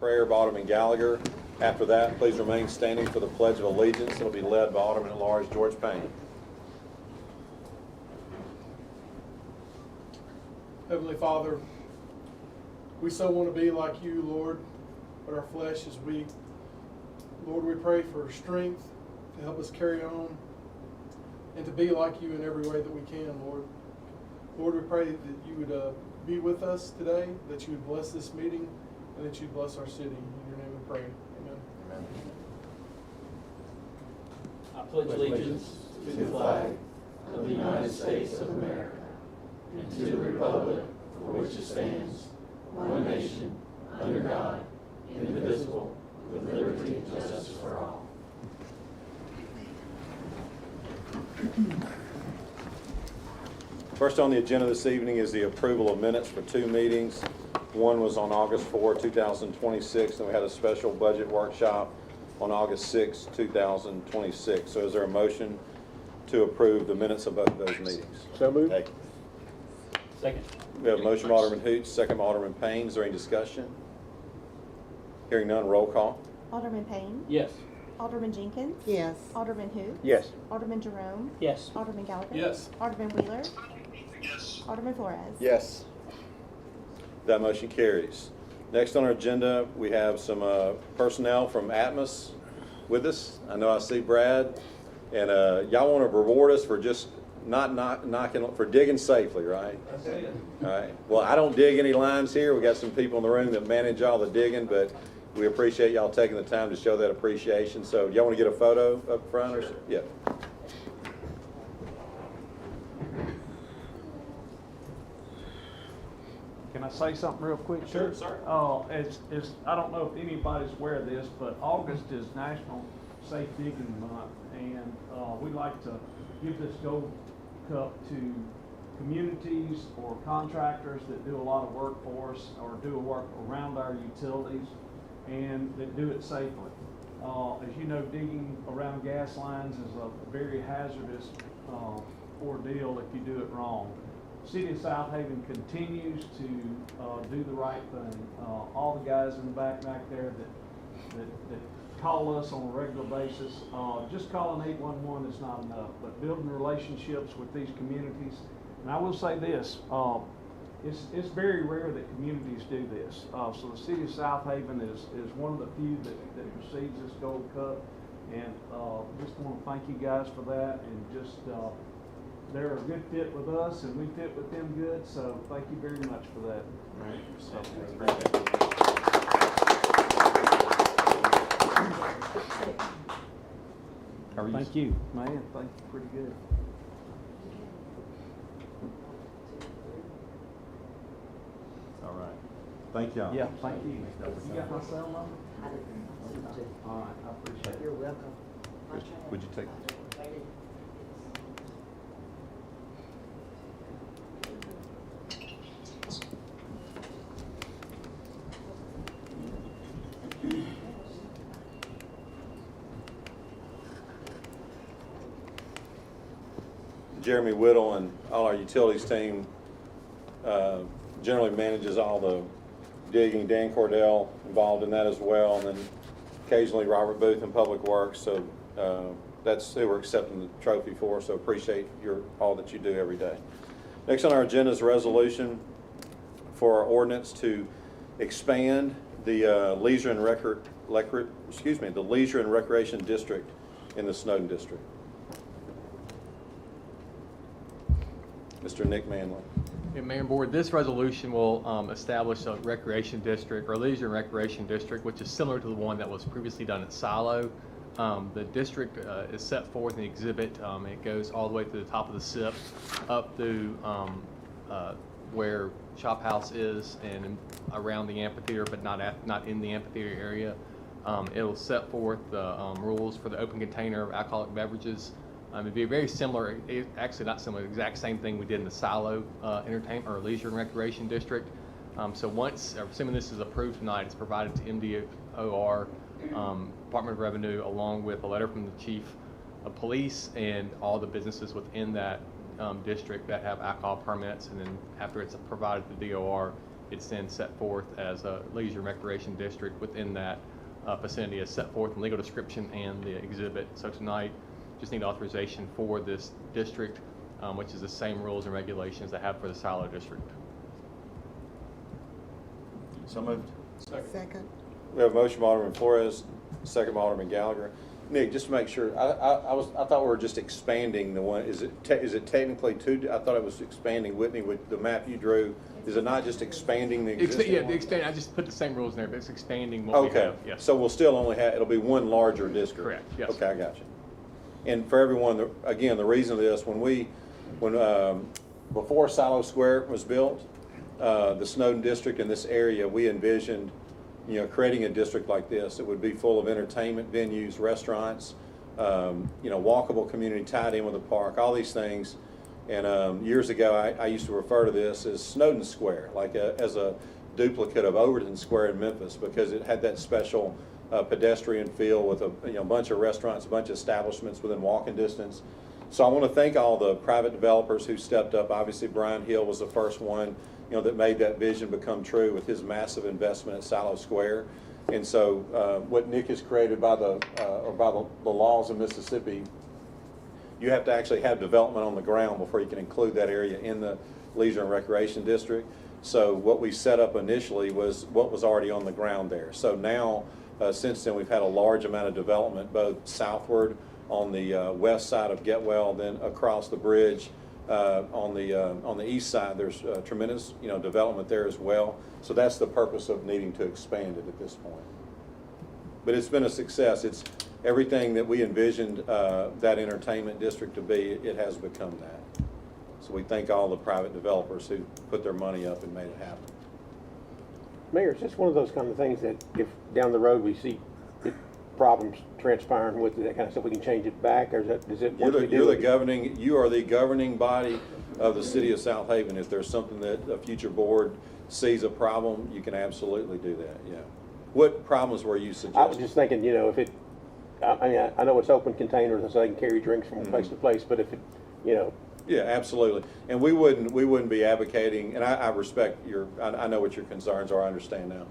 prayer by Alderman Gallagher. After that, please remain standing for the Pledge of Allegiance. It will be led by Alderman-at-Large George Payne. Heavenly Father, we so want to be like you, Lord, but our flesh is weak. Lord, we pray for strength to help us carry on and to be like you in every way that we can, Lord. Lord, we pray that you would be with us today, that you would bless this meeting, and that you'd bless our city. In your name we pray. Amen. Amen. I pledge allegiance to the flag of the United States of America and to the republic for which it stands, one nation, under God, indivisible, with liberty and justice for all. First on the agenda this evening is the approval of minutes for two meetings. One was on August 4, 2026, and we had a special budget workshop on August 6, 2026. So is there a motion to approve the minutes of both of those meetings? So moved. Okay. Second. We have a motion by Alderman Hoots, second by Alderman Payne. Is there any discussion? Hearing none, roll call. Alderman Payne. Yes. Alderman Jenkins. Yes. Alderman Hoot. Yes. Alderman Jerome. Yes. Alderman Gallagher. Yes. Alderman Wheeler. Yes. Alderman Flores. Yes. That motion carries. Next on our agenda, we have some personnel from Atmos with us. I know I see Brad, and y'all want to reward us for just not knocking, for digging safely, right? That's it. All right. Well, I don't dig any lines here. We got some people in the room that manage all the digging, but we appreciate y'all taking the time to show that appreciation. So y'all want to get a photo up front? Or yeah. Can I say something real quick? Sure, sir. I don't know if anybody's aware of this, but August is National Safe Digging Month, and we like to give this gold cup to communities or contractors that do a lot of work for us or do work around our utilities and that do it safely. As you know, digging around gas lines is a very hazardous ordeal if you do it wrong. City of Southaven continues to do the right thing. All the guys in the back there that call us on a regular basis, just calling 811 is not enough, but building relationships with these communities. And I will say this, it's very rare that communities do this. So the City of Southaven is one of the few that receives this gold cup. And just want to thank you guys for that, and just they're a good fit with us, and we fit with them good, so thank you very much for that. Thank you, man. Thank you. Pretty good. All right. Thank y'all. Yeah, thank you. You got my cell number? All right, I appreciate it. You're welcome. Would you take? Jeremy Whittle and all our utilities team generally manages all the digging. Dan Cordell involved in that as well, and then occasionally Robert Booth in Public Works. So that's who we're accepting the trophy for. So appreciate all that you do every day. Next on our agenda is a resolution for our ordinance to expand the leisure and recreation district in the Snowden district. Mr. Nick Manley. Yeah, Mayor and Board, this resolution will establish a recreation district or leisure and recreation district, which is similar to the one that was previously done at Silo. The district is set forth in the exhibit. It goes all the way to the top of the SIP up through where Shop House is and around the amphitheater, but not in the amphitheater area. It'll set forth the rules for the open container of alcoholic beverages. It'd be very similar, actually not similar, exact same thing we did in the Silo entertainment or leisure and recreation district. So once, assuming this is approved tonight, it's provided to MDOR, Department of Revenue, along with a letter from the Chief of Police and all the businesses within that district that have alcohol permits. And then after it's provided to DOR, it's then set forth as a leisure and recreation district within that vicinity as set forth in legal description and the exhibit. So tonight, just need authorization for this district, which is the same rules and regulations they have for the silo district. So moved. Second. We have a motion by Alderman Flores, second by Alderman Gallagher. Nick, just to make sure, I thought we were just expanding the one, is it technically two, I thought it was expanding Whitney with the map you drew. Is it not just expanding the existing one? Expand, I just put the same rules in there, but it's expanding what we Okay, have, yes. so we'll still only have, it'll be one larger district? Correct, yes. Okay, I got you. And for everyone, again, the reason of this, before Silo Square was built, the Snowden district in this area, we envisioned, creating a district like this. It would be full of entertainment venues, restaurants, walkable community tied in with a park, all these things. And years ago, I used to refer to this as Snowden Square, as a duplicate of Overton Square in Memphis, because it had that special pedestrian feel with a bunch of restaurants, a bunch of establishments within walking distance. So I want to thank all the private developers who stepped up. Obviously, Brian Hill was the first one, that made that vision become true with his massive investment at Silo Square. And so what Nick has created by the laws of Mississippi, you have to actually have development on the ground before you can include that area in the leisure and recreation district. So what we set up initially was what was already on the ground there. So now, since then, we've had a large amount of development, both southward on the west side of Getwell, then across the bridge on the east side. There's tremendous development there as well. So that's the purpose of needing to expand it at this point. But it's been a success. It's everything that we envisioned that entertainment district to be. It has become that. So we thank all the private developers who put their money up and made it happen. Mayor, it's just one of those kind of things that if down the road we see problems transpiring with that kind of stuff, we can change it back, or is it You are the governing body of the city of Southaven. If there's something that a future board sees a problem, you can absolutely do that, yeah. What problems were you suggesting? I was just thinking, if it, I know it's open containers, so they can carry drinks from place to place, but if it, Yeah, absolutely. And we wouldn't be advocating, and I respect I know what your concerns are, I understand now.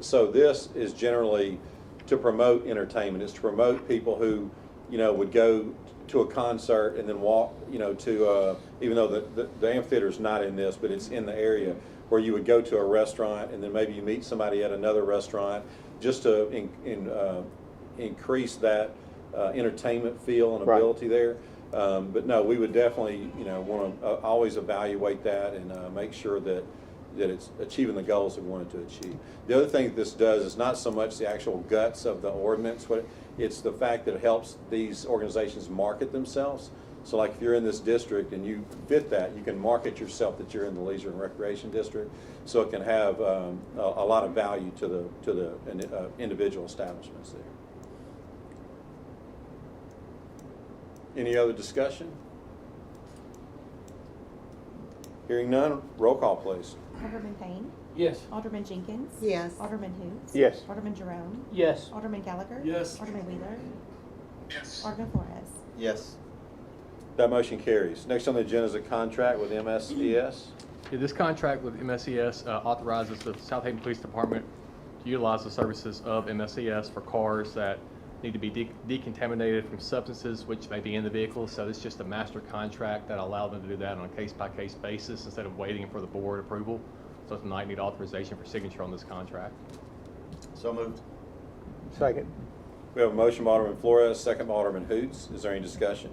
So this is generally to promote entertainment. It's to promote people who, would go to a concert and then walk, to, even though the amphitheater's not in this, but it's in the area where you would go to a restaurant and then maybe you meet somebody at another restaurant, just to increase that entertainment feel and ability there. But no, we would definitely, want to always evaluate that and make sure that it's achieving the goals we want it to achieve. The other thing that this does is not so much the actual guts of the ordinance, but it's the fact that it helps these organizations market themselves. So like if you're in this district and you fit that, you can market yourself that you're in the leisure and recreation district. So it can have a lot of value to the individual establishments there. Any other discussion? Hearing none, roll call please. Alderman Payne. Yes. Alderman Jenkins. Yes. Alderman Hoots. Yes. Alderman Jerome. Yes. Alderman Gallagher. Yes. Alderman Wheeler. Yes. Alderman Flores. Yes. That motion carries. Next on the agenda is a contract with MSES. Yeah, this contract with MSES authorizes the Southaven Police Department to utilize the services of MSES for cars that need to be decontaminated from substances which may be in the vehicle. So it's just a master contract that allows them to do that on a case-by-case basis instead of waiting for the board approval. So tonight need authorization for signature on this contract. So moved. Second. We have a motion by Alderman Flores, second by Alderman Hoots. Is there any discussion?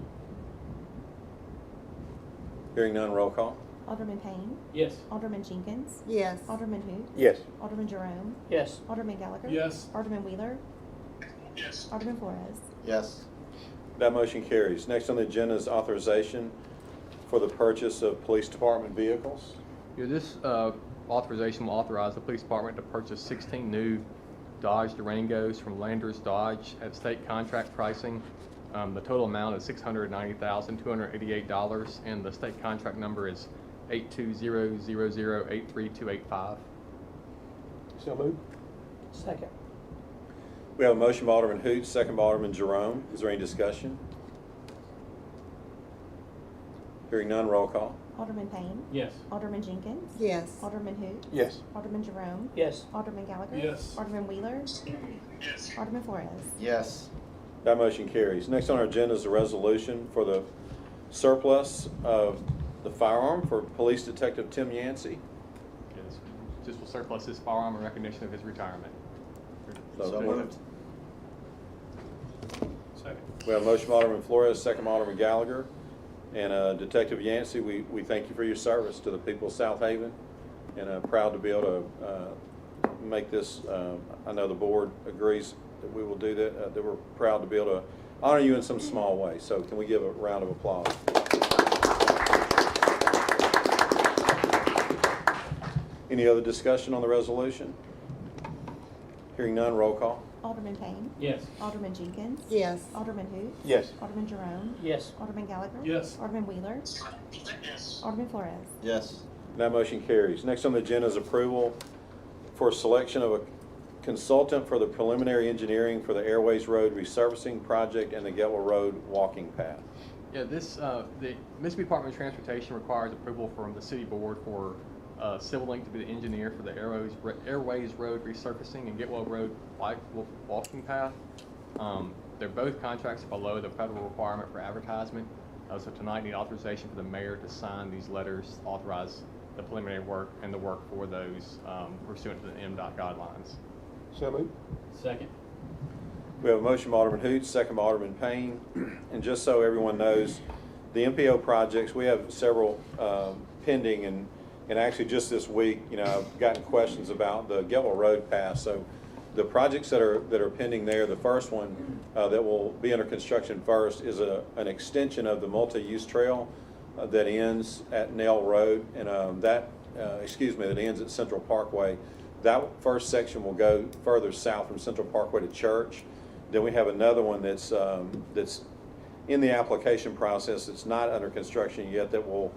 Hearing none, roll call. Alderman Payne. Yes. Alderman Jenkins. Yes. Alderman Hoots. Yes. Alderman Jerome. Yes. Alderman Gallagher. Yes. Alderman Wheeler. Yes. Alderman Flores. Yes. That motion carries. Next on the agenda is authorization for the purchase of police department vehicles. Yeah, this authorization will authorize the police department to purchase 16 new Dodge Durangos from Landers Dodge at state contract pricing. The total amount is $690,288, and the state contract number is 82000832285. So moved. Second. We have a motion by Alderman Hoots, second by Alderman Jerome. Is there any discussion? Hearing none, roll call. Alderman Payne. Yes. Alderman Jenkins. Yes. Alderman who? Yes. Alderman Jerome. Yes. Alderman Gallagher. Yes. Alderman Wheeler. Yes. Alderman Flores. Yes. That motion carries. Next on our agenda is a resolution for the surplus of the firearm for Police Detective Tim Yancey. Yes. Just will surplus his firearm in recognition of his retirement. So moved. Second. We have a motion by Alderman Flores, second by Alderman Gallagher. And Detective Yancey, we thank you for your service to the people of Southaven, and proud to be able to make this, I know the board agrees that we will do that, that we're proud to be able to honor you in some small way. So can we give a round of applause? Any other discussion on the resolution? Hearing none, roll call. Alderman Payne. Yes. Alderman Jenkins. Yes. Alderman who? Yes. Alderman Jerome. Yes. Alderman Gallagher. Yes. Alderman Wheeler. Yes. Alderman Flores. Yes. That motion carries. Next on the agenda is approval for selection of a consultant for the preliminary engineering for the Airways Road resurfacing project and the Getwell Road walking path. Yeah, the Mississippi Department of Transportation requires approval from the city board for Civil Link to be the engineer for the Airways Road resurfacing and Getwell Road walking path. They're both contracts below the federal requirement for advertisement. So tonight need authorization for the mayor to sign these letters, authorize the preliminary work and the work for those pursuant to the MDOT guidelines. So moved. Second. We have a motion by Alderman Hoots, second by Alderman Payne. And just so everyone knows, the MPO projects, we have several pending, and actually just this week, I've gotten questions about the Getwell Road pass. So the projects that are pending there, the first one that will be under construction first is an extension of the multi-use trail that ends at Nail Road, and that ends at Central Parkway. That first section will go further south from Central Parkway to Church. Then we have another one that's in the application process. It's not under construction yet. That will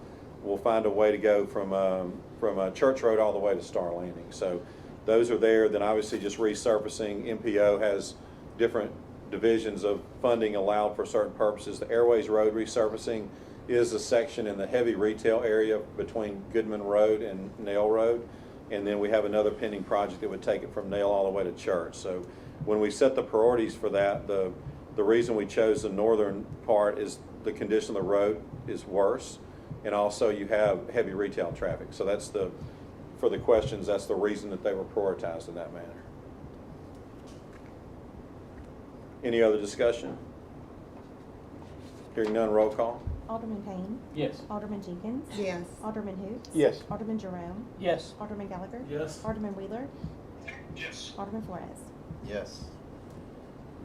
find a way to go from Church Road all the way to Star Landing. So those are there. Then obviously just resurfacing. MPO has different divisions of funding allowed for certain purposes. The Airways Road resurfacing is a section in the heavy retail area between Goodman Road and Nail Road. And then we have another pending project that would take it from Nail all the way to Church. So when we set the priorities for that, the reason we chose the northern part is the condition of the road is worse, and also you have heavy retail traffic. So that's for the questions, that's the reason that they were prioritized in that manner. Any other discussion? Hearing none, roll call. Alderman Payne. Yes. Alderman Jenkins. Yes. Alderman Hoots. Yes. Alderman Jerome. Yes. Alderman Gallagher. Yes. Alderman Wheeler. Yes. Alderman Flores. Yes.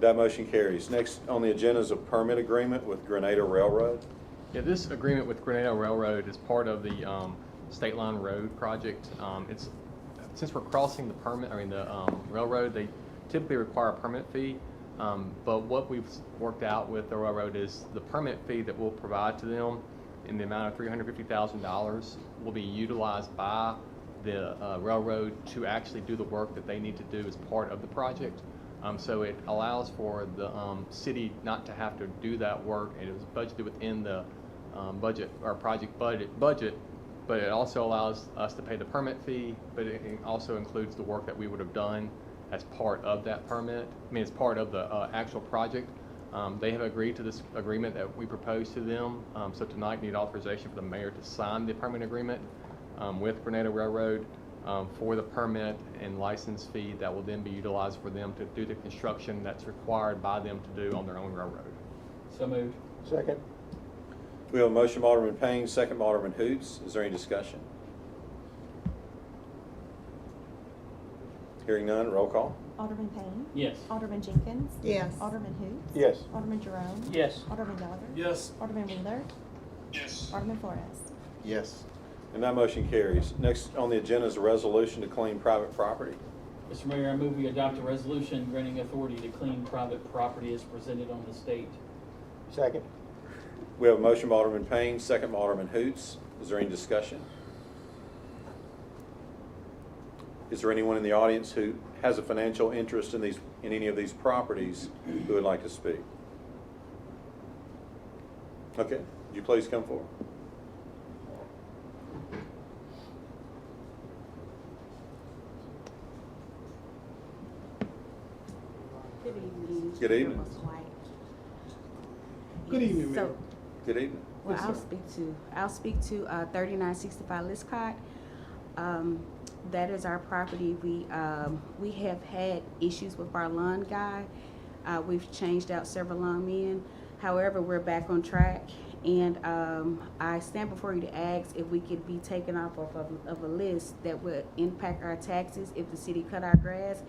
That motion carries. Next on the agenda is a permit agreement with Grenada Railroad. Yeah, this agreement with Grenada Railroad is part of the State Line Road project. Since we're crossing the railroad, they typically require a permit fee. But what we've worked out with the railroad is the permit fee that we'll provide to them in the amount of $350,000 will be utilized by the railroad to actually do the work that they need to do as part of the project. So it allows for the city not to have to do that work. It was budgeted within the budget or project budget, but it also allows us to pay the permit fee, but it also includes the work that we would have done as part of that permit. As part of the actual project. They have agreed to this agreement that we proposed to them. So tonight need authorization for the mayor to sign the permit agreement with Grenada Railroad for the permit and license fee that will then be utilized for them to do the construction that's required by them to do on their own railroad. So moved. Second. We have a motion by Alderman Payne, second by Alderman Hoots. Is there any discussion? Hearing none, roll call. Alderman Payne. Yes. Alderman Jenkins. Yes. Alderman Hoots. Yes. Alderman Jerome. Yes. Alderman Gallagher. Yes. Alderman Wheeler. Yes. Alderman Flores. Yes. And that motion carries. Next on the agenda is a resolution to clean private property. Mr. Mayor, I move we adopt a resolution granting authority to clean private property as presented on the state. Second. We have a motion by Alderman Payne, second by Alderman Hoots. Is there any discussion? Is there anyone in the audience who has a financial interest in any of these properties who would like to speak? Okay, would you please come forward? Good evening. It was white. Good evening, So, Mayor. Good evening. well, Yes, I'll sir. speak to 3965 Liscott. That is our property. We have had issues with our lawn guy. We've changed out several lawn men. However, we're back on track, and I stand before you to ask if we could be taken off of a list that would impact our taxes if the city cut our grass,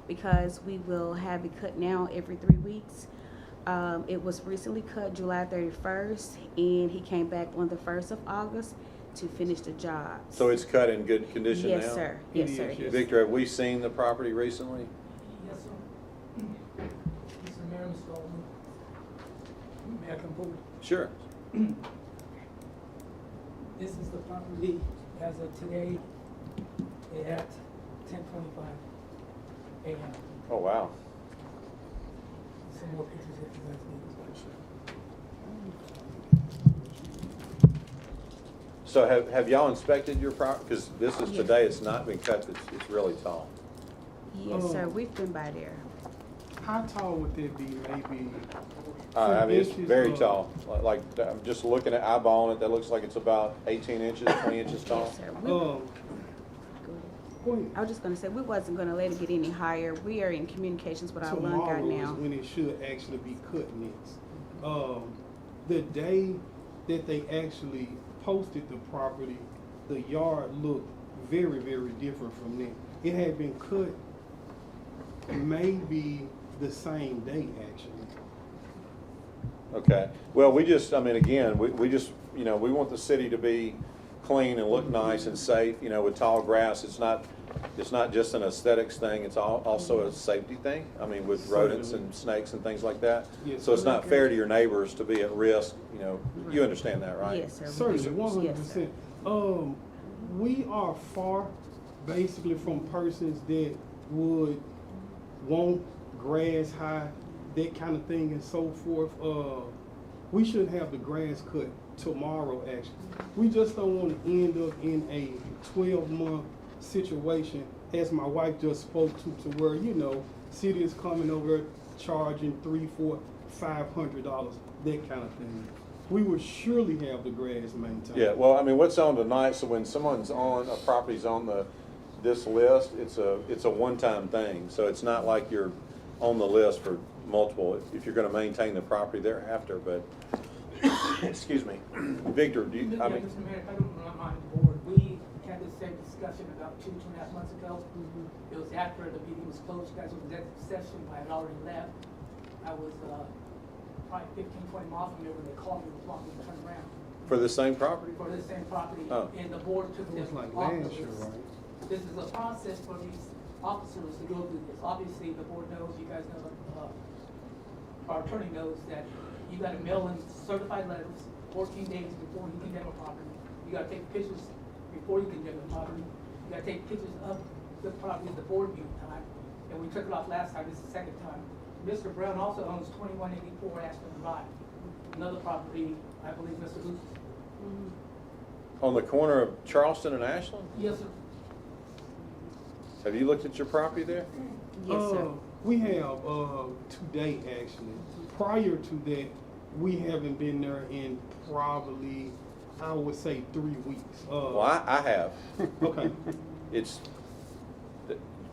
because we will have it cut now every 3 weeks. It was recently cut July 31st, and he came back on the 1st of August to finish the job. So it's cut in good condition now? Yes, sir. It Yes, is, sir. yes. Victor, have we seen the property recently? Yes, sir. Mr. Mayor, Mr. Alderman. May I come forward? Sure. This is the property as of today at 10:25 a.m. Oh, wow. Some more pictures if you guys need as well. So have y'all inspected your property? Because this is Yes. today, it's not been cut, it's really tall. Yes, sir. We've been by there. How tall would that be, maybe? I mean, it's Inches, very tall. Like, I'm just looking at eyeballing it, that looks like it's about 18 inches, 20 inches tall. Yes, sir. Go ahead. I was just gonna say, we wasn't gonna let it get any higher. We are in communications with our lawn guy Tomorrow is now. when it should actually be cut next. The day that they actually posted the property, the yard looked very, very different from that. It had been cut maybe the same day, actually. Okay. Well, we just, I mean, again, we just, we want the city to be clean and look nice and safe, with tall grass. It's not just an aesthetics thing, it's also a safety thing. I mean, with rodents and snakes and things like that. Yes. So it's not fair to your neighbors to be at risk, you understand that, right? Yes, sir. Certainly, Yes, 100%. We are far, basically, from persons that would want grass high, that kind of thing and so forth. We should have the grass cut tomorrow, actually. We just don't want to end up in a 12-month situation, as my wife just spoke to where, city is coming over charging $300, $400, $500, that kind of thing. We would surely have the grass maintained. Yeah, well, I mean, what's on tonight, so when someone's on, a property's on this list, it's a one-time thing. So it's not like you're on the list for multiple, if you're gonna maintain the property thereafter, but, excuse me. Victor, do you, I mean, Mr. Mayor, if I don't remind the board, we had the same discussion about 2.5 months ago. It was after the meeting was closed, you guys was in executive session, I had already left. I was, probably 15, 20 miles from there when they called me, was wanting me to turn around for the same property? for the same property. Oh. And the board took It was them like off the last year, list. right? This is a process for these officers to go through this. Obviously, the board knows, you guys know, our attorney knows that you gotta mail in certified letters 14 days before you condemn a property. You gotta take pictures before you condemn a property. You gotta take pictures of the property at the board meeting time. And we took it off last time, this is the second time. Mr. Brown also owns 2184 Ashton Drive. Another property, I believe Mr. Luce. On the corner of Charleston and Ashland? Yes, sir. Have you looked at your property there? Yes, sir. We have, today, actually. Prior to that, we haven't been there in probably, I would say, 3 weeks. Well, I have. Okay.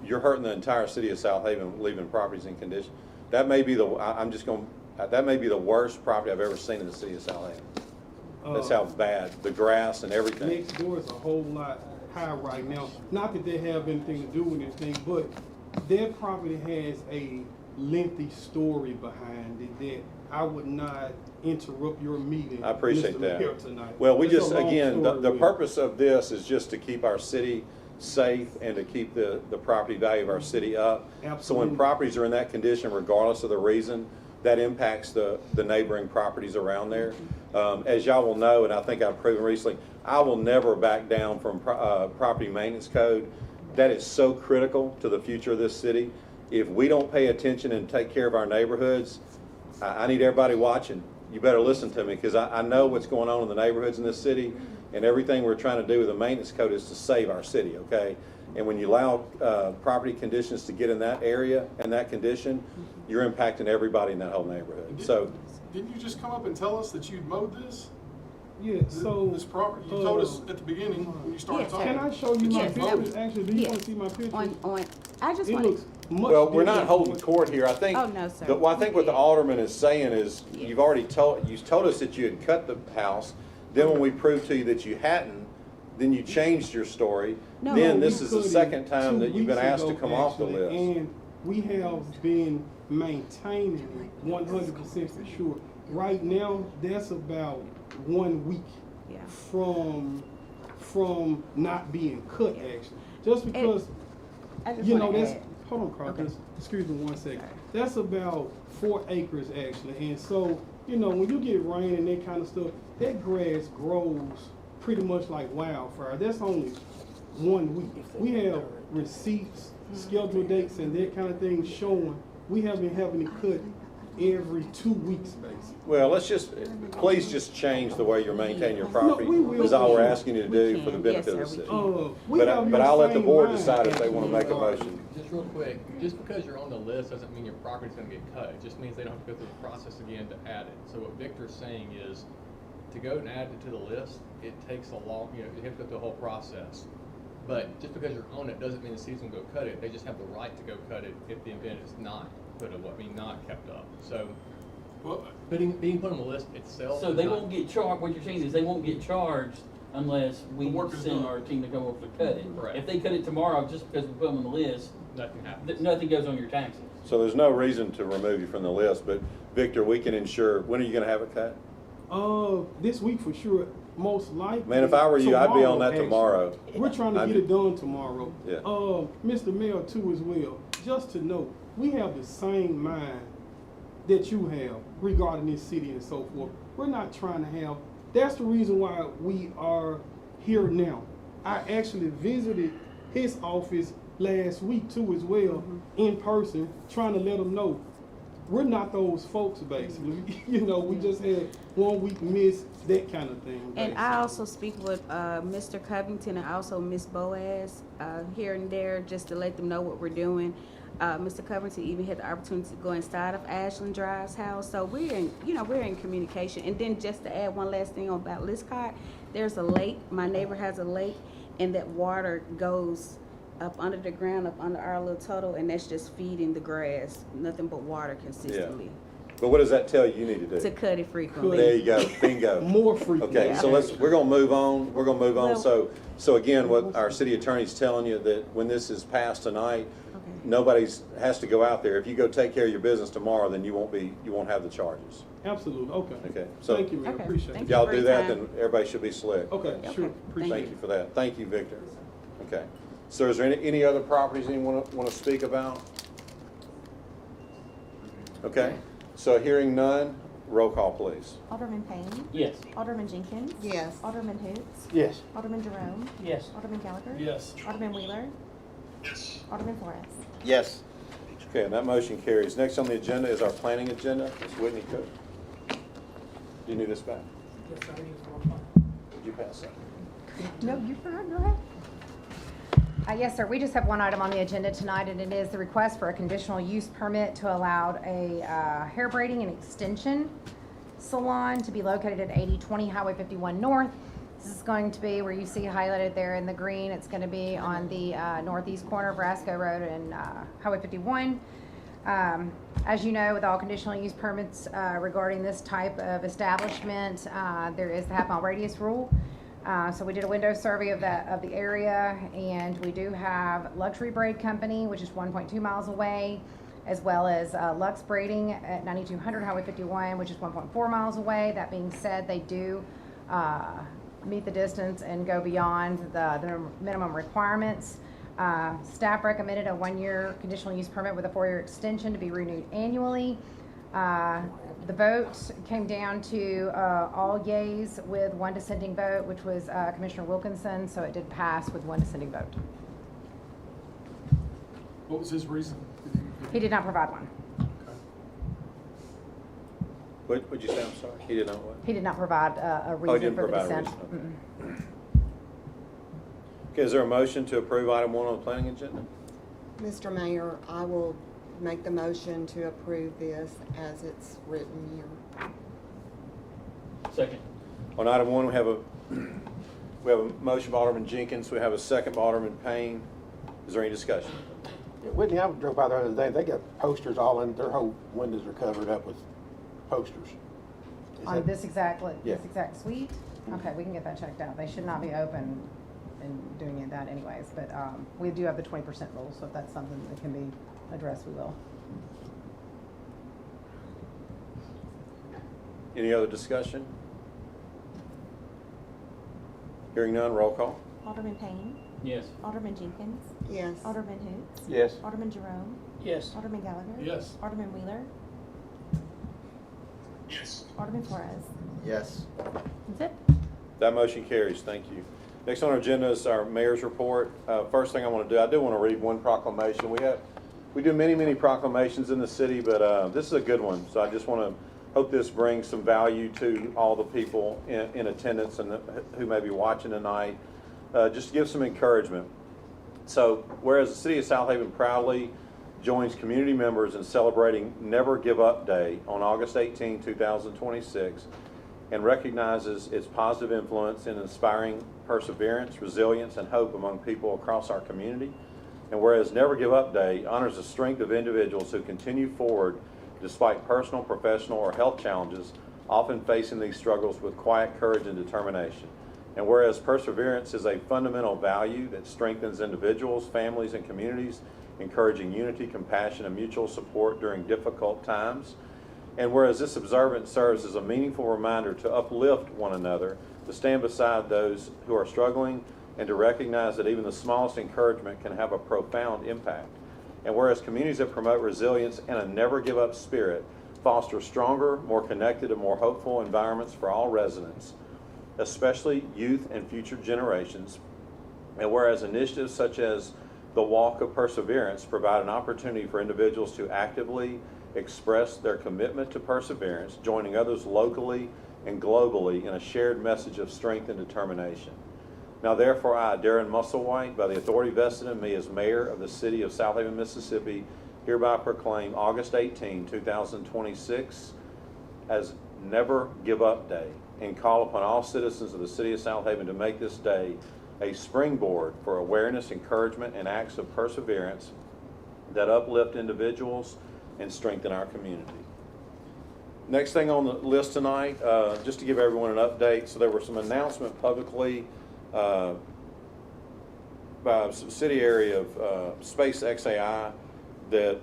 You're hurting the entire city of Southaven, leaving properties in condition. That may be that may be the worst property I've ever seen in the city of Southaven. That's how bad, the grass and everything. Next door is a whole lot higher right now. Not that they have anything to do with anything, but their property has a lengthy story behind it that I would not interrupt your meeting. I appreciate Mr. that. Mayor, tonight. Well, we It's a just, long again, story, the Will. purpose of this is just to keep our city safe and to keep the property value of our city up. So when Absolutely. properties are in that condition, regardless of the reason, that impacts the neighboring properties around there. As y'all will know, and I think I've proven recently, I will never back down from property maintenance code. That is so critical to the future of this city. If we don't pay attention and take care of our neighborhoods, I need everybody watching. You better listen to me, because I know what's going on in the neighborhoods in this city, and everything we're trying to do with the maintenance code is to save our city, okay? And when you allow property conditions to get in that area and that condition, you're impacting everybody in that whole neighborhood. So, Didn't you just come up and tell us that you'd mowed this? Yeah, so. This property, you told us at the beginning when you started Yes, talking. Can I show you my Yes, pictures? Actually, do you yes. want to see my pictures? On, I just It want, looks much well, we're not different. holding court here. I think. Oh, no, sir. I think what the alderman is saying is, Yes. you've already told us that you had cut the house. Then when we proved to you that you hadn't, then you changed your story. No. Then We this is the cut it second time 2 that you've been weeks asked to ago, come off the actually, list. And we have been maintaining it 100% for sure. Right now, that's about 1 week Yeah. from not being cut, actually. Just because, I just you know, wanna that's, add- hold on, Carl, Okay. excuse me 1 second. Sorry. That's about 4 acres, actually. And so, you know, when you get rain and that kind of stuff, that grass grows pretty much like wildfire. That's only 1 week. We have receipts, scheduled dates, and that kind of thing showing we have been having it cut every 2 weeks, basically. Well, please just change the way you're maintaining your property. we will. Is all we're asking you to do We for the can. benefit of Yes, the sir, city. we We But I'll let the board same decide if they mind, want to make a actually. motion. Just real quick, just because you're on the list doesn't mean your property's gonna get cut. It just means they don't have to go through the process again to add it. So what Victor's saying is, to go and add it to the list, it takes a long, you have to go through the whole process. But just because you're on it doesn't mean the city's gonna go cut it. They just have the right to go cut it if the event is not not kept up. So, Well, being put on the list itself. So is they not- won't get charged, what you're saying is they won't get charged unless we The work is send done. our team to go over to cut it. Correct. If they cut it tomorrow, just because we put them on the list, Nothing happens. nothing goes on your taxes. So there's no reason to remove you from the list, but Victor, we can ensure, when are you gonna have it cut? This week for sure, most likely. Man, if I were you, I'd be on that actually. tomorrow. We're trying to I'd get be- it done tomorrow. Yeah. Mr. Mayor too as well, just to know, we have the same mind that you have regarding this city and so forth. We're not trying to have, that's the reason why we are here now. I actually visited his office last week too as well, in person, trying to let him know, we're not those folks basically. You know, we just had 1 week miss, that kind of thing. And basically. I also speak with Mr. Covington and also Miss Boaz here and there, just to let them know what we're doing. Mr. Covington even had the opportunity to go inside of Ashland Drive's house, so we're in communication. And then just to add one last thing about Liscott, there's a lake. My neighbor has a lake, and that water goes up under the ground, up under our little tunnel, and that's just feeding the grass. Nothing but water consistently. But what does that tell you need to To do? cut it frequently. There you go, bingo. More frequent. Okay, so we're gonna move on, Well- so again, what our city attorney's telling you, that when this is passed tonight, Okay. nobody's, has to go out there. If you go take care of your business tomorrow, then you won't have the charges. Absolutely, okay. Okay, so Thank you, Mayor, Okay, appreciate thank if it. you y'all for do your that, time. then everybody should be slick. Okay, Okay, sure, thank appreciate Thank it. you for that. Thank you, Victor. Okay. So is there any other properties anyone want to speak about? Okay, so hearing none, roll call, please. Alderman Payne. Yes. Alderman Jenkins. Yes. Alderman Hoots. Yes. Alderman Jerome. Yes. Alderman Gallagher. yes. Alderman Wheeler. Yes. Alderman Flores. Yes. Okay, and that motion carries. Next on the agenda is our planning agenda. Ms. Whitney Cook. Do you need this back? Yes, I need more. Would you pass that? No, you're fine, go ahead. Yes, sir, we just have one item on the agenda tonight, and it is the request for a conditional use permit to allow a hair braiding and extension salon to be located at 8020 Highway 51 North. This is going to be where you see highlighted there in the green. It's going to be on the northeast corner of Rasco Road and Highway 51. As you know, with all conditional use permits regarding this type of establishment, there is the half-mile radius rule. So we did a window survey of the area, and we do have Luxury Braid Company, which is 1.2 miles away, as well as Lux Braiding at 9200 Highway 51, which is 1.4 miles away. That being said, they do meet the distance and go beyond the minimum requirements. Staff recommended a 1-year conditional use permit with a 4-year extension to be renewed annually. The vote came down to all yays with 1 dissenting vote, which was Commissioner Wilkinson, so it did pass with 1 dissenting vote. What was his reason? He did not provide one. What'd you say? I'm sorry. He did not what? He did not provide a Oh, he reason didn't for the provide a dissent. reason. Okay. Okay, is there a motion to approve item 1 on the planning agenda? Mr. Mayor, I will make the motion to approve this as it's written here. Second. On item 1, we have a motion by Alderman Jenkins. We have a second by Alderman Payne. Is there any discussion? Yeah, Whitney, I drove by the other day, they got posters all in, their whole windows are covered up with posters. Is On that- this exact, Yeah. this exact suite? Okay, we can get that checked out. They should not be open and doing it that anyways, but, we do have the 20% rule, so if that's something that can be addressed, we will. Any other discussion? Hearing none, roll call. Alderman Payne. Yes. Alderman Jenkins. Yes. Alderman Hoots. Yes. Alderman Jerome. Yes. Alderman Gallagher. Yes. Alderman Wheeler. Yes. Alderman Flores. Yes. That's it. That motion carries. Thank you. Next on our agenda is our mayor's report. First thing I want to do, I do want to read one proclamation. We do many proclamations in the city, but this is a good one. So I just want to hope this brings some value to all the people in attendance and who may be watching tonight. Just to give some encouragement. So whereas the city of Southaven proudly joins community members in celebrating Never Give Up Day on August 18, 2026, and recognizes its positive influence in inspiring perseverance, resilience, and hope among people across our community. And whereas Never Give Up Day honors the strength of individuals who continue forward despite personal, professional, or health challenges, often facing these struggles with quiet courage and determination. And whereas perseverance is a fundamental value that strengthens individuals, families, and communities, encouraging unity, compassion, and mutual support during difficult times. And whereas this observance serves as a meaningful reminder to uplift one another, to stand beside those who are struggling, and to recognize that even the smallest encouragement can have a profound impact. And whereas communities that promote resilience and a never give up spirit foster stronger, more connected, and more hopeful environments for all residents, especially youth and future generations. And whereas initiatives such as the Walk of Perseverance provide an opportunity for individuals to actively express their commitment to perseverance, joining others locally and globally in a shared message of strength and determination. Now therefore I, Darren Musselwhite, by the authority vested in me as mayor of the city of Southaven, Mississippi, hereby proclaim August 18, 2026 as Never Give Up Day, and call upon all citizens of the city of Southaven to make this day a springboard for awareness, encouragement, and acts of perseverance that uplift individuals and strengthen our community. Next thing on the list tonight, just to give everyone an update, so there were some announcement publicly by a subsidiary of Space XAI that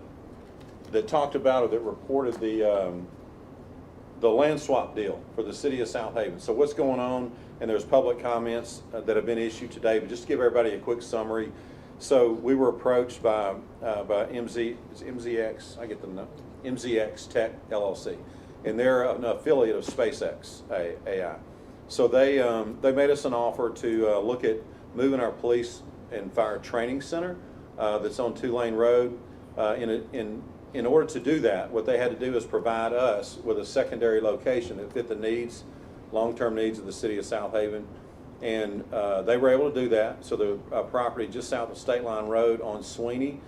talked about or that reported the land swap deal for the city of Southaven. So what's going on, and there's public comments that have been issued today, but just to give everybody a quick summary. So we were approached by MZX, I get the name, MZX Tech LLC, and they're an affiliate of SpaceX AI. So they made us an offer to look at moving our police and fire training center that's on 2-Lane Road. In order to do that, what they had to do is provide us with a secondary location that fit the needs, long-term needs of the city of Southaven. And they were able to do that. So the property just south of State Line Road on Sweeney,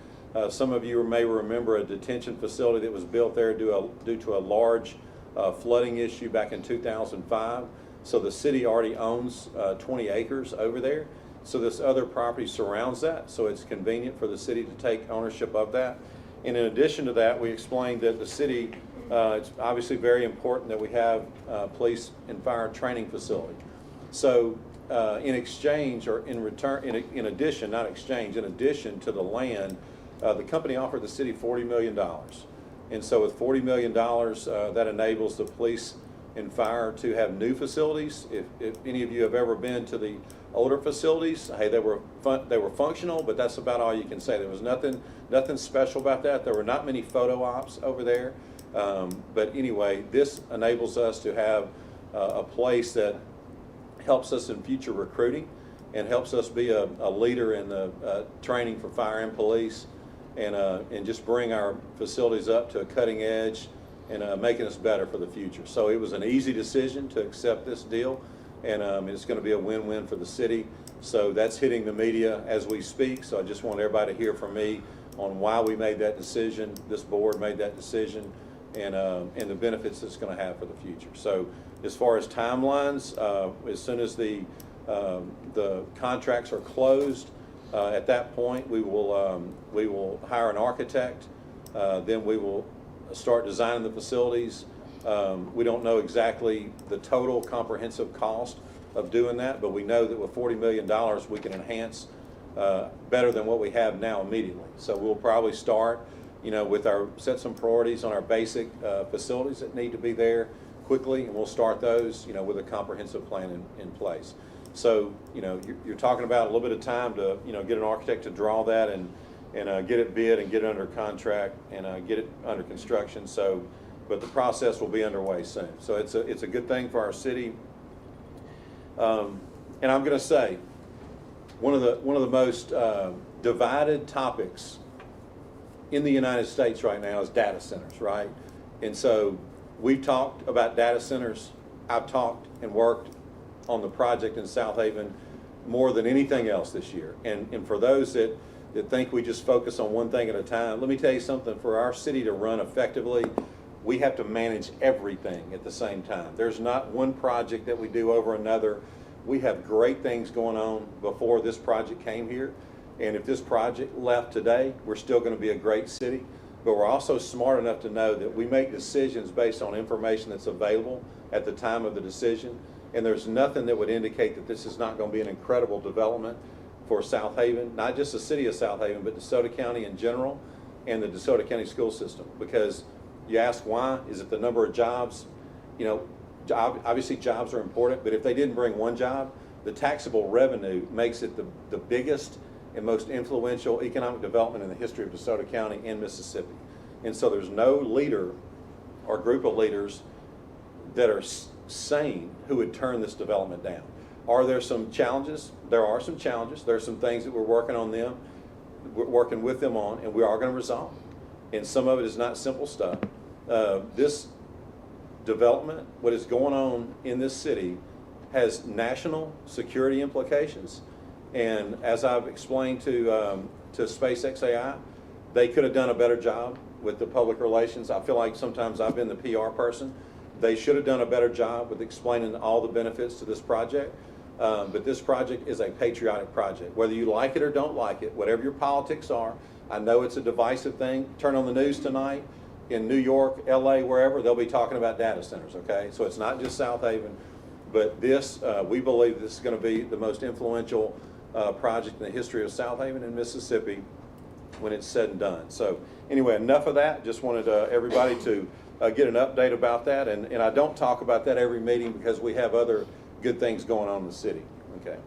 some of you may remember a detention facility that was built there due to a large flooding issue back in 2005. So the city already owns 20 acres over there. So this other property surrounds that, so it's convenient for the city to take ownership of that. And in addition to that, we explained that the city, it's obviously very important that we have police and fire training facility. So in exchange, or in return, in addition, not exchange, in addition to the land, the company offered the city $40 million. And so with $40 million, that enables the police and fire to have new facilities. If any of you have ever been to the older facilities, hey, they were functional, but that's about all you can say. There was nothing special about that. There were not many photo ops over there. But anyway, this enables us to have a place that helps us in future recruiting and helps us be a leader in the training for fire and police, and just bring our facilities up to a cutting edge and making us better for the future. So it was an easy decision to accept this deal. and it's going to be a win-win for the city. So that's hitting the media as we speak. So I just want everybody to hear from me on why we made that decision, this board made that decision, and the benefits it's going to have for the future. So as far as timelines, as soon as the contracts are closed, at that point we will hire an architect. Then we will start designing the facilities. We don't know exactly the total comprehensive cost of doing that, but we know that with $40 million we can enhance better than what we have now immediately. So we'll probably start, with set some priorities on our basic facilities that need to be there quickly, and we'll start those, with a comprehensive plan in place. So, you're talking about a little bit of time to, get an architect to draw that and get it bid and get it under contract and get it under construction. So, but the process will be underway soon. So it's a good thing for our city. And I'm going to say, one of the most divided topics in the United States right now is data centers, right? And so we've talked about data centers. I've talked and worked on the project in Southaven more than anything else this year. And for those that think we just focus on one thing at a time, let me tell you something. For our city to run effectively, we have to manage everything at the same time. There's not one project that we do over another. We have great things going on before this project came here. And if this project left today, we're still going to be a great city. But we're also smart enough to know that we make decisions based on information that's available at the time of the decision. And there's nothing that would indicate that this is not going to be an incredible development for Southaven, not just the city of Southaven, but DeSoto County in general and the DeSoto County school system. Because you ask why, is it the number of jobs? Obviously jobs are important, but if they didn't bring one job, the taxable revenue makes it the biggest and most influential economic development in the history of DeSoto County and Mississippi. And so there's no leader or group of leaders that are sane who would turn this development down. Are there some challenges? There are some challenges. There are some things that we're working with them on, and we are going to resolve. And some of it is not simple stuff. This development, what is going on in this city, has national security implications. And as I've explained to SpaceX AI, they could have done a better job with the public relations. I feel like sometimes I've been the PR person. They should have done a better job with explaining all the benefits to this project. But this project is a patriotic project. Whether you like it or don't like it, whatever your politics are, I know it's a divisive thing. Turn on the news tonight in New York, LA, wherever, they'll be talking about data centers, okay? So it's not just Southaven, but this, we believe this is going to be the most influential project in the history of Southaven and Mississippi when it's said and done. So anyway, enough of that. Just wanted everybody to get an update about that. And I don't talk about that every meeting because we have other good things going on in the city, okay?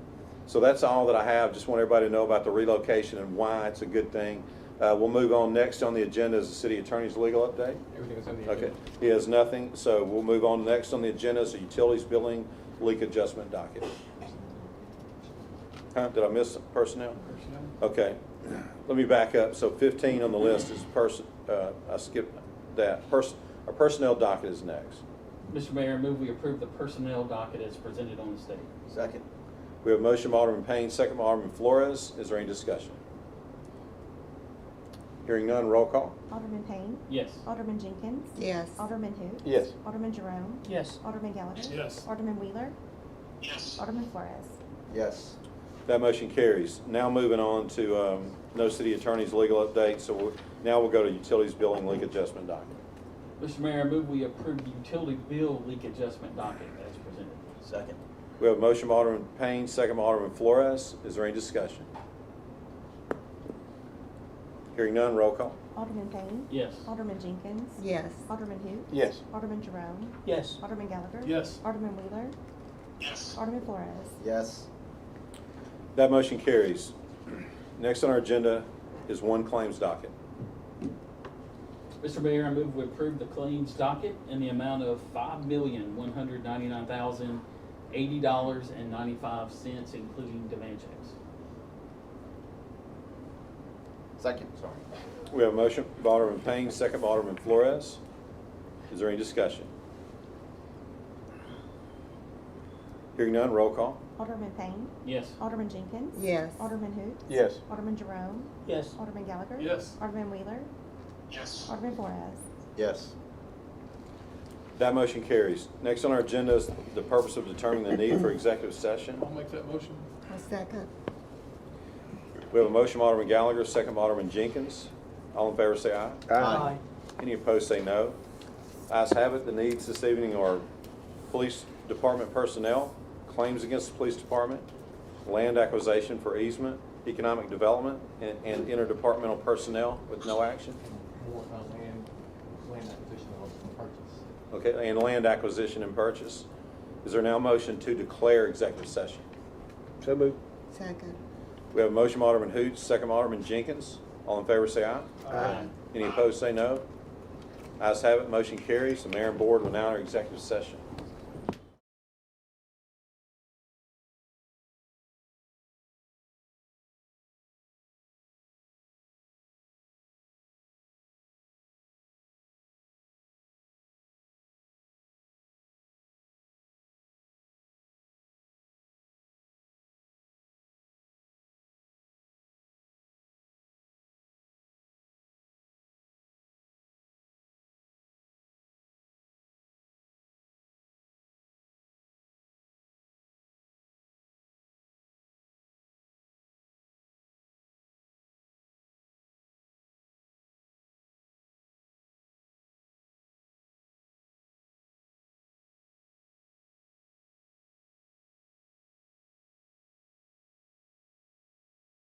So that's all that I have. Just want everybody to know about the relocation and why it's a good thing. We'll move on. Next on the agenda is the city attorney's legal update. Everything is on the agenda. Okay, he has nothing, so we'll move on. Next on the agenda is the utilities billing leak adjustment docket. Huh? Did I miss personnel? Okay, let me back up. So 15 on the list is I skipped that. Our personnel docket is next. Mr. Mayor, I move we approve the personnel docket as presented on the stage. Second. We have a motion by Alderman Payne, second by Alderman Flores. Is there any discussion? Hearing none, roll call. Alderman Payne. Yes. Alderman Jenkins. Yes. Alderman Hoot. Yes. Alderman Jerome. Yes. Alderman Gallagher. Yes. Alderman Wheeler. Yes. Alderman Flores. Yes. That motion carries. Now moving on to no city attorney's legal update. So now we'll go to utilities billing leak adjustment docket. Mr. Mayor, I move we approve the utility bill leak adjustment docket as presented. Second. We have a motion by Alderman Payne, second by Alderman Flores. Is there any discussion? Hearing none, roll call. Alderman Payne. Yes. Alderman Jenkins. Yes. Alderman Hoot. Yes. Alderman Jerome. Yes. Alderman Gallagher. Yes. Alderman Wheeler. Yes. Alderman Flores. Yes. That motion carries. Next on our agenda is one claims docket. Mr. Mayor, I move we approve the claims docket in the amount of $5,199,080.95, including demand checks. Second. Sorry. We have a motion by Alderman Payne, second by Alderman Flores. Is there any discussion? Hearing none, roll call. Alderman Payne. Yes. Alderman Jenkins. Yes. Alderman Hoot. Yes. Alderman Jerome. Yes. Alderman Gallagher. Yes. Alderman Wheeler. Yes. Alderman Flores. Yes. That motion carries. Next on our agenda is the purpose of determining the need for executive session. I'll make that motion. A second. We have a motion by Alderman Gallagher, second by Alderman Jenkins. All in favor say aye. Aye. Any opposed say no. Ayes have it. The needs this evening are police department personnel, claims against the police department, land acquisition for easement, economic development, and interdepartmental personnel with no action. More land acquisition and purchase. Okay, and land acquisition and purchase. Is there now a motion to declare executive session? So moved. Second. We have a motion by Alderman Hoots, second by Alderman Jenkins. All in favor say aye. Aye. Any opposed say no. Ayes have it, motion carries. The mayor and board will now enter executive session.